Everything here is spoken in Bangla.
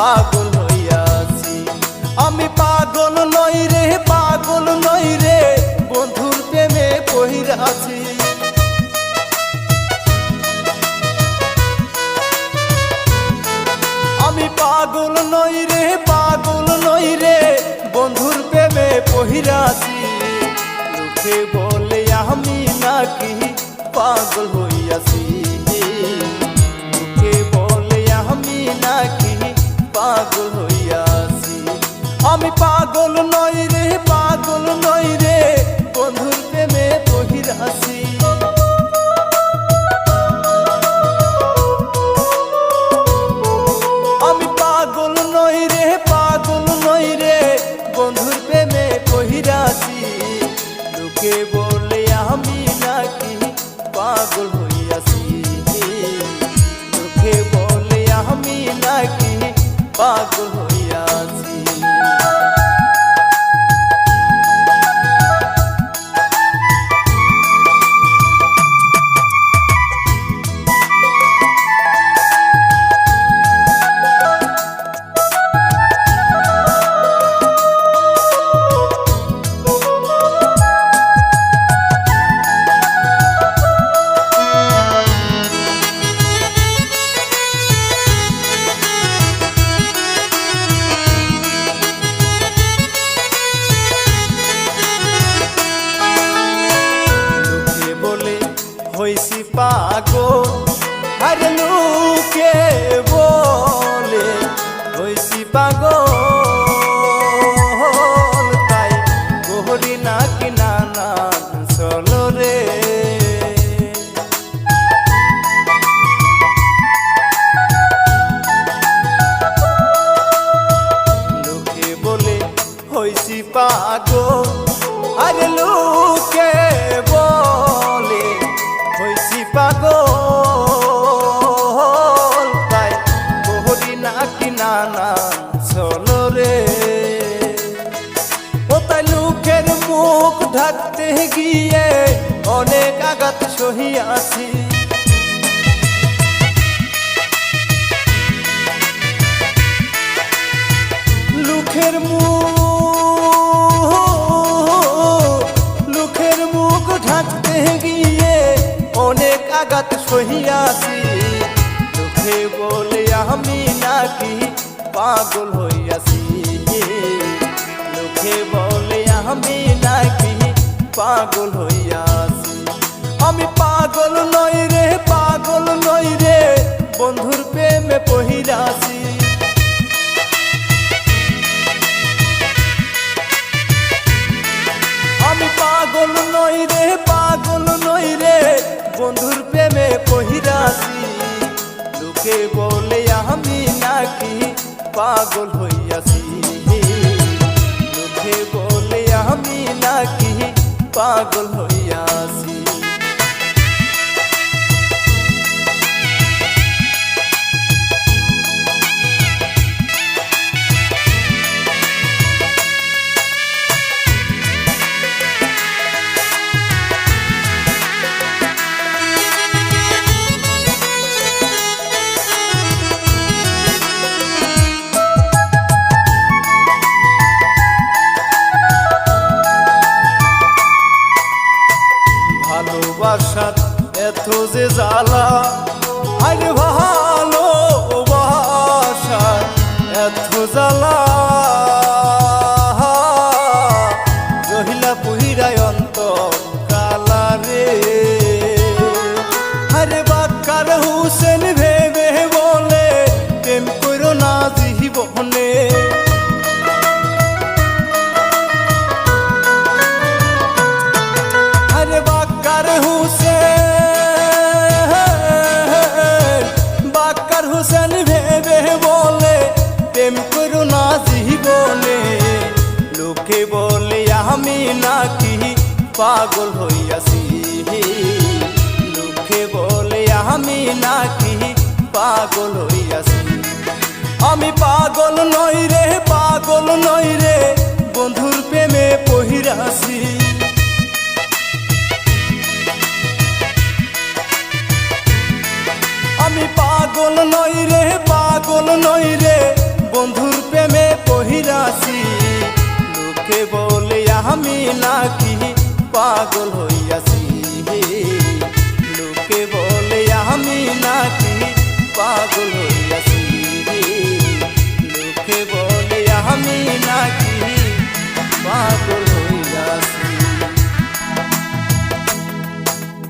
পাগল হইয়াছি। আমি পাগল নই রে, পাগল নই রে, বন্ধুর প্রেমে পইড়াছি। আমি পাগল নই রে, পাগল নই রে, বন্ধুর প্রেমে পইড়াছি। লোকে বলে আমি নাকি পাগল হইয়াছি, লোকে বলে আমি নাকি পাগল হইয়াছি। আমি পাগল নই রে, পাগল নই রে, বন্ধুর প্রেমে পইড়াছি। আমি পাগল নই রে, পাগল নই রে, বন্ধুর প্রেমে পইড়াছি। লোকে বলে আমি নাকি পাগল হইয়াছি, লোকে বলে আমি নাকি পাগল হইয়াছি। হইছি পাগল, আরে লোকে বলে হইছি পাগল, তাই করি নাকি নানান চলো রে। লোকে বলে হইছি পাগল, আরে লোকে বলে হইছি পাগল, তাই করি নাকি নানান চলো রে। ও তাই লোকের মুখ ঢাকতে গিয়ে অনেক আঘাত সহিয়াছি। লোকের মুখ ঢাকতে গিয়ে অনেক আঘাত সহিয়াছি। লোকে বলে আমি নাকি পাগল হইয়াছি, লোকে বলে আমি নাকি পাগল হইয়াছি। আমি পাগল নই রে, পাগল নই রে, বন্ধুর প্রেমে পইড়াছি। আমি পাগল নই রে, পাগল নই রে, বন্ধুর প্রেমে পইড়াছি। লোকে বলে আমি নাকি পাগল হইয়াছি, লোকে বলে আমি নাকি পাগল হইয়াছি। ভালোবাসার এত যে জ্বালা, আরে ভালোবাসার এত জ্বালা, জহিলা পুহিরায় অন্তর কালা রে। আরে বাক্কার হুসেন ভেবে বলে প্রেম করো না জীবনে। আরে বাক্কার হুসেন ভেবে বলে প্রেম করো না জীবনে। লোকে বলে আমি নাকি পাগল হইয়াছি, লোকে বলে আমি নাকি পাগল হইয়াছি। আমি পাগল নই রে, পাগল নই রে, বন্ধুর প্রেমে পইড়াছি। আমি পাগল নই রে, পাগল নই রে, আমি নাকি পাগল হইয়াছি।